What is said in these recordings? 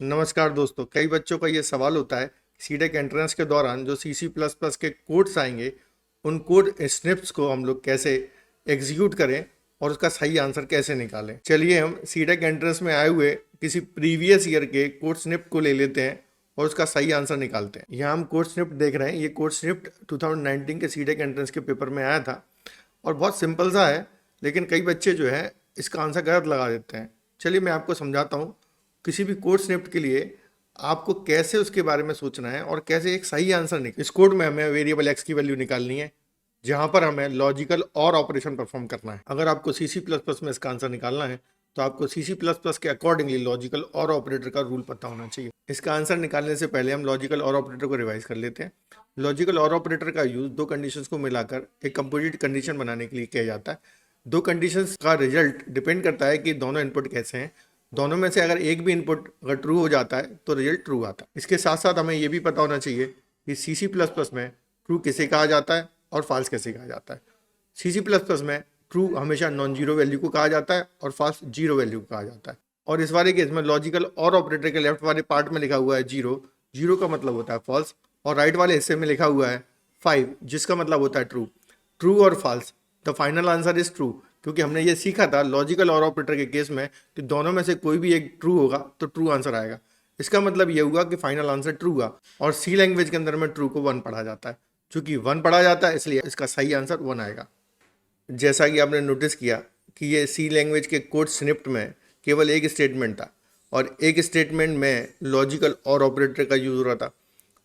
नमस्कार दोस्तों। कई बच्चों का ये सवाल होता है सीटेक एंट्रेंस के दौरान जो सी सी प्लस प्लस के कोड्स आएंगे उन कोड स्निप्स को हम लोग कैसे एग्जीक्यूट करें और उसका सही आंसर कैसे निकालें। चलिए हम सीटेक एंट्रेंस में आए हुए किसी प्रीवियस ईयर के कोड स्निप को ले लेते हैं और उसका सही आंसर निकालते हैं। यहाँ हम कोड स्निप देख रहे हैं। ये कोड स्निप 2019 के सीटेक एंट्रेंस के पेपर में आया था और बहुत सिंपल सा है, लेकिन कई बच्चे जो है इसका आंसर गलत लगा देते हैं। चलिए मैं आपको समझाता हूँ किसी भी कोड स्निप्ट के लिए आपको कैसे उसके बारे में सोचना है और कैसे एक सही आंसर निकले। इस कोड में हमें वेरिएबल एक्स की वैल्यू निकालनी है, जहां पर हमें लॉजिकल और ऑपरेशन परफॉर्म करना है। अगर आपको सी सी प्लस प्लस में इसका आंसर निकालना है तो आपको सी सी प्लस प्लस के अकॉर्डिंगली लॉजिकल और ऑपरेटर का रूल पता होना चाहिए। इसका आंसर निकालने से पहले हम लॉजिकल और ऑपरेटर को रिवाइज कर लेते हैं। लॉजिकल और ऑपरेटर का यूज दो कंडीशंस को मिलाकर एक कंपोजिट कंडीशन बनाने के लिए किया जाता है। दो कंडीशंस का रिजल्ट डिपेंड करता है कि दोनों इनपुट कैसे हैं। दोनों में से अगर एक भी इनपुट अगर ट्रू हो जाता है तो रिजल्ट ट्रू आता है। इसके साथ साथ हमें यह भी पता होना चाहिए कि सी सी प्लस प्लस में ट्रू किसे कहा जाता है और फॉल्स कैसे कहा जाता है। सी सी प्लस प्लस में ट्रू हमेशा नॉन जीरो वैल्यू को कहा जाता है और फॉल्स जीरो वैल्यू को कहा जाता है। और इस वाले केस में लॉजिकल और ऑपरेटर के लेफ्ट वाले पार्ट में लिखा हुआ है जीरो, जीरो का मतलब होता है फॉल्स, और राइट वाले हिस्से में लिखा हुआ है 5, जिसका मतलब होता है ट्रू। ट्रू और false, the final answer is true, क्योंकि हमने ये सीखा था लॉजिकल और ऑपरेटर के केस में कि दोनों में से कोई भी एक ट्रू होगा तो ट्रू आंसर आएगा। इसका मतलब ये हुआ कि फाइनल आंसर ट्रू हुआ। और सी लैंग्वेज के अंदर में ट्रू को 1 पढ़ा जाता है। चूंकि 1 पढ़ा जाता है इसलिए इसका सही आंसर 1 आएगा। जैसा कि आपने नोटिस किया कि ये सी लैंग्वेज के कोड स्निप्ट में केवल एक स्टेटमेंट था और एक स्टेटमेंट में लॉजिकल और ऑपरेटर का यूज़ हो रहा था।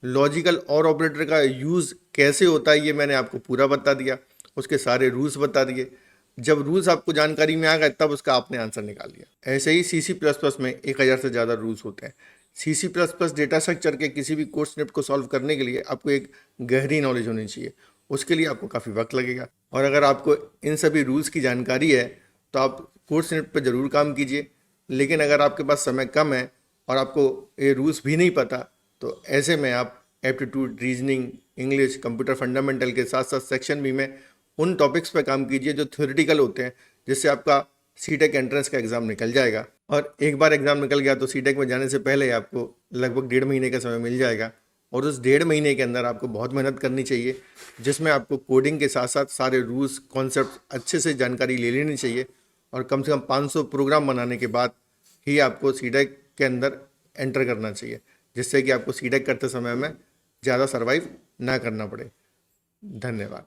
लॉजिकल और ऑपरेटर का यूज़ कैसे होता है ये मैंने आपको पूरा बता दिया, उसके सारे रूल्स बता दिए। जब रूल्स आपको जानकारी में आ गए तब उसका आपने आंसर निकाल लिया। ऐसे ही सी सी प्लस प्लस में 1000 से ज़्यादा रूल्स होते हैं। C C plus plus data structure के किसी भी कोड स्निप्ट को सॉल्व करने के लिए आपको एक गहरी नॉलेज होनी चाहिए। उसके लिए आपको काफ़ी वक्त लगेगा। और अगर आपको इन सभी रूल्स की जानकारी है तो आप कोड स्निप्ट पर ज़रूर काम कीजिए। लेकिन अगर आपके पास समय कम है और आपको ये रूल्स भी नहीं पता तो ऐसे में आप aptitude, reasoning, English, computer fundamental के साथ साथ सेक्शन बी में उन टॉपिक्स पे काम कीजिए जो थ्योरेटिकल होते हैं, जिससे आपका सीटेक एंट्रेंस का एग्ज़ाम निकल जाएगा। और एक बार एग्ज़ाम निकल गया तो सीटेक में जाने से पहले आपको लगभग 1.5 महीने का समय मिल जाएगा। और उस 1.5 महीने के अंदर आपको बहुत मेहनत करनी चाहिए, जिसमें आपको कोडिंग के साथ साथ सारे रूल्स, कॉन्सेप्ट अच्छे से जानकारी ले लेनी चाहिए। और कम से कम 500 प्रोग्राम बनाने के बाद ही आपको सीटेक के अंदर एंटर करना चाहिए, जिससे कि आपको सीटेक करते समय में ज़्यादा सर्वाइव ना करना पड़े। धन्यवाद।